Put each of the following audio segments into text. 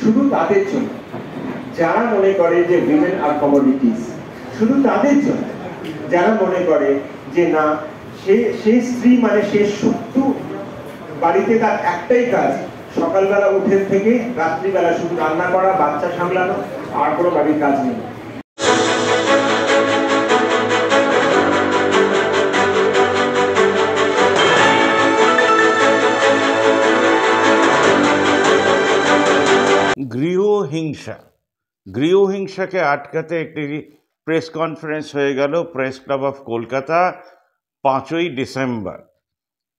শুধু তাদের জন্য যারা মনে করে যে উইমেন আর কমোডিটিস, শুধু তাদের জন্য যারা মনে করে যে না সেই স্ত্রী মানে সে শুধু বাড়িতে তার একটাই কাজ সকালবেলা উঠে থেকে রাত্রিবেলা শুধু রান্না করা, বাচ্চা সামলানো, আর কোনো বাড়ির কাজ নেই। গৃহহিংসাকে আটকাতে একটি প্রেস কনফারেন্স হয়ে গেল প্রেস ক্লাব অফ কলকাতা 5ই ডিসেম্বর।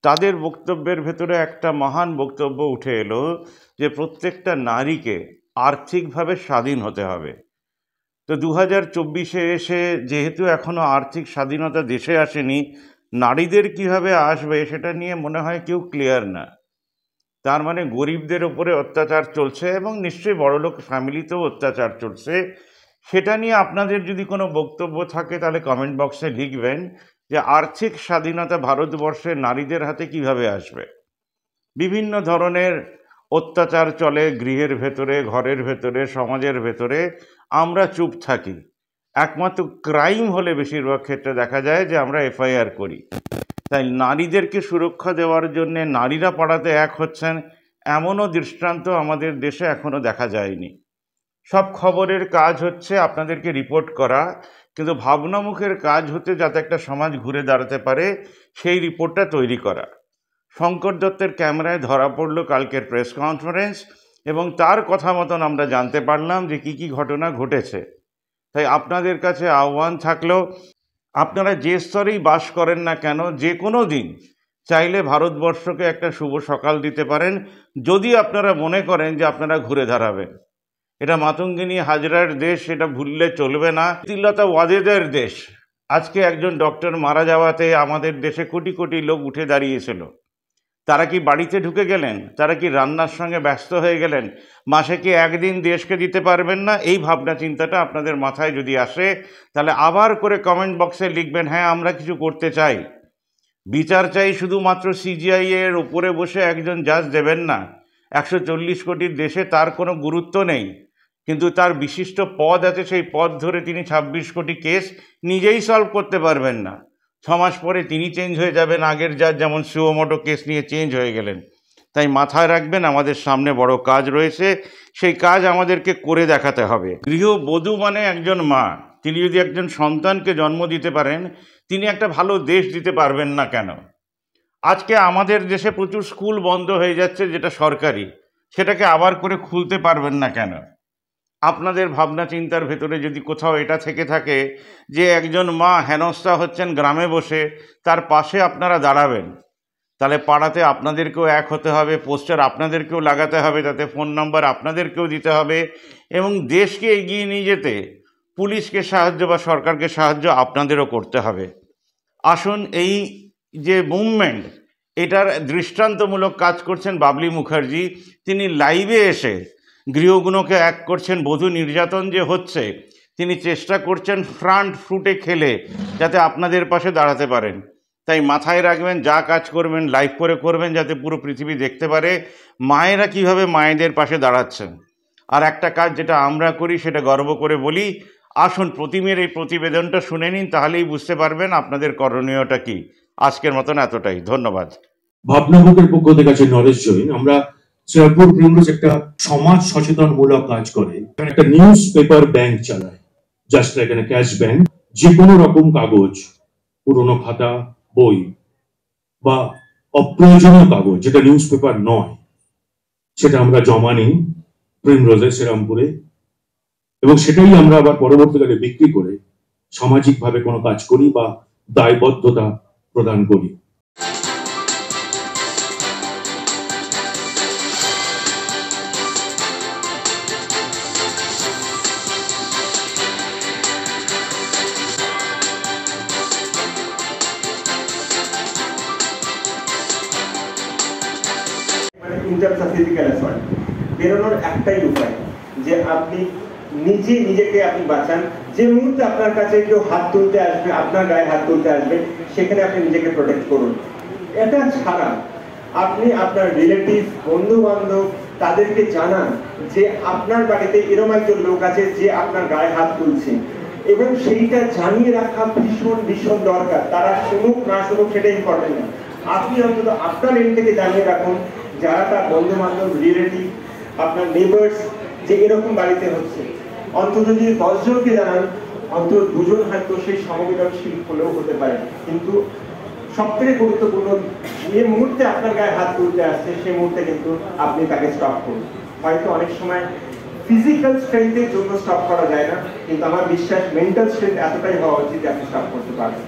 তাদের বক্তব্যের ভেতরে একটা মহান বক্তব্য উঠে এলো যে প্রত্যেকটা নারীকে আর্থিকভাবে স্বাধীন হতে হবে। তো 2024-এ এসে যেহেতু এখনও আর্থিক স্বাধীনতা দেশে আসেনি, নারীদের কিভাবে আসবে সেটা নিয়ে মনে হয় কেউ ক্লিয়ার না। তার মানে গরিবদের উপরে অত্যাচার চলছে এবং নিশ্চয়ই বড়লোক ফ্যামিলিতেও অত্যাচার চলছে। সেটা নিয়ে আপনাদের যদি কোনো বক্তব্য থাকে তাহলে কমেন্ট বক্সে লিখবেন যে আর্থিক স্বাধীনতা ভারতবর্ষের নারীদের হাতে কিভাবে আসবে। বিভিন্ন ধরনের অত্যাচার চলে গৃহের ভেতরে, ঘরের ভেতরে, সমাজের ভেতরে, আমরা চুপ থাকি। একমাত্র ক্রাইম হলে বেশিরভাগ ক্ষেত্রে দেখা যায় যে আমরা এফআইআর করি। তাই নারীদেরকে সুরক্ষা দেওয়ার জন্যে নারীরা পাড়াতে এক হচ্ছেন এমনও দৃষ্টান্ত আমাদের দেশে এখনও দেখা যায়নি। সব খবরের কাজ হচ্ছে আপনাদেরকে রিপোর্ট করা, কিন্তু ভাবনামুখের কাজ হতে যাতে একটা সমাজ ঘুরে দাঁড়াতে পারে সেই রিপোর্টটা তৈরি করা। শঙ্কর দত্তের ক্যামেরায় ধরা পড়ল কালকের প্রেস কনফারেন্স এবং তার কথা মতন আমরা জানতে পারলাম যে কী কী ঘটনা ঘটেছে। তাই আপনাদের কাছে আহ্বান থাকলো, আপনারা যে স্তরেই বাস করেন না কেন, যে কোনো দিন চাইলে ভারতবর্ষকে একটা শুভ সকাল দিতে পারেন, যদি আপনারা মনে করেন যে আপনারা ঘুরে দাঁড়াবেন। এটা মাতঙ্গিনী হাজরার দেশ, এটা ভুললে চলবে না। তিলতা ওয়াজেদের দেশ। আজকে একজন ডক্টর মারা যাওয়াতে আমাদের দেশে কোটি কোটি লোক উঠে দাঁড়িয়েছিল। তারা কি বাড়িতে ঢুকে গেলেন? তারা কি রান্নার সঙ্গে ব্যস্ত হয়ে গেলেন? মাসে কি একদিন দেশকে দিতে পারবেন না? এই ভাবনা চিন্তাটা আপনাদের মাথায় যদি আসে তাহলে আবার করে কমেন্ট বক্সে লিখবেন, হ্যাঁ আমরা কিছু করতে চাই। বিচার চাই শুধুমাত্র সিজিআই এর উপরে বসে একজন জাজ দেবেন না। 140 কোটির দেশে তার কোনো গুরুত্ব নেই, কিন্তু তার বিশিষ্ট পদ আছে, সেই পদ ধরে তিনি 26 কোটি কেস নিজেই সলভ করতে পারবেন না। 6 মাস পরে তিনি চেঞ্জ হয়ে যাবেন, আগের জাজ যেমন সুমোটো কেস নিয়ে চেঞ্জ হয়ে গেলেন। তাই মাথায় রাখবেন আমাদের সামনে বড় কাজ রয়েছে, সেই কাজ আমাদেরকে করে দেখাতে হবে। গৃহবধূ মানে একজন মা, তিনি যদি একজন সন্তানকে জন্ম দিতে পারেন, তিনি একটা ভালো দেশ দিতে পারবেন না কেন? আজকে আমাদের দেশে প্রচুর স্কুল বন্ধ হয়ে যাচ্ছে যেটা সরকারি, সেটাকে আবার করে খুলতে পারবেন না কেন? আপনাদের ভাবনা চিন্তার ভেতরে যদি কোথাও এটা থেকে থাকে যে একজন মা হেনস্থা হচ্ছেন গ্রামে বসে, তার পাশে আপনারা দাঁড়াবেন, তাহলে পাড়াতে আপনাদেরকেও এক হতে হবে, পোস্টার আপনাদেরকেও লাগাতে হবে, তাতে ফোন নাম্বার আপনাদেরকেও দিতে হবে, এবং দেশকে এগিয়ে নিয়ে যেতে পুলিশকে সাহায্য বা সরকারকে সাহায্য আপনাদেরও করতে হবে। আসুন, এই যে মুভমেন্ট, এটার দৃষ্টান্তমূলক কাজ করছেন বাবলি মুখার্জি। তিনি লাইভে এসে গৃহগুলোকে এক করছেন, বধূ নির্যাতন যে হচ্ছে তিনি চেষ্টা করছেন ফ্রন্ট ফুটে খেলে যাতে আপনাদের পাশে দাঁড়াতে পারেন। তাই মাথায় রাখবেন, যা কাজ করবেন লাইভ করে করবেন, যাতে পুরো পৃথিবী দেখতে পারে মায়েরা কিভাবে মায়েদের পাশে দাঁড়াচ্ছেন। আর একটা কাজ যেটা আমরা করি সেটা গর্ব করে বলি, আসুন প্রতিমের এই প্রতিবেদনটা শুনে নিন, তাহলেই বুঝতে পারবেন আপনাদের করণীয়টা কি। আজকের মতন এতটাই, ধন্যবাদ। ভাবনামুখের পক্ষ থেকে আছে নরেশ জৈন। আমরা শ্রীরামপুর প্রিমরোজ একটা সমাজ সচেতনমূলক কাজ করে, একটা নিউজ পেপার ব্যাংক চালায়, just like a cash bank. যে কোনো রকম কাগজ, পুরোনো খাতা, বই বা অপ্রয়োজনীয় কাগজ যেটা নিউজ পেপার নয়, সেটা আমরা জমা নিই প্রিমরোজে শ্রীরামপুরে, এবং সেটাই আমরা আবার পরবর্তীকালে বিক্রি করে সামাজিকভাবে কোনো কাজ করি বা দায়বদ্ধতা প্রদান করি। বেরোনোর একটাই উপায় যে আপনি নিজেকে আপনি বাঁচান। যে মুহূর্তে আপনার কাছে কেউ হাত তুলতে আসবে, আপনার গায়ে হাত তুলতে আসবে, সেখানে আপনি নিজেকে প্রোটেক্ট করুন। এটা ছাড়া আপনি আপনার রিলেটিভ, বন্ধু বান্ধব, তাদেরকে জানান যে আপনার বাড়িতে এরকম একজন লোক আছে যে আপনার গায়ে হাত তুলছে, এবং সেইটা জানিয়ে রাখা ভীষণ ভীষণ দরকার। তারা শুনুক না শুনুক সেটা ইম্পর্টেন্ট না, আপনি অন্তত আপনার এন্ড থেকে জানিয়ে রাখুন যারা তার বন্ধু বান্ধব, রিলেটিভ, আপনার নেবার্স যে এরকম বাড়িতে হচ্ছে। অন্তত যদি 10 জনকে জানান, অন্তত 2 জন হয়তো সেই সমবেদনশীল হলেও হতে পারে। কিন্তু সব থেকে গুরুত্বপূর্ণ, যে মুহূর্তে আপনার গায়ে হাত তুলতে আসছে সেই মুহূর্তে কিন্তু আপনি তাকে স্টপ করুন। হয়তো অনেক সময় ফিজিক্যাল স্ট্রেংথের জন্য স্টপ করা যায় না, কিন্তু আমার বিশ্বাস মেন্টাল স্ট্রেংথ এতটাই হওয়া উচিত যে আপনি স্টপ করতে পারবেন।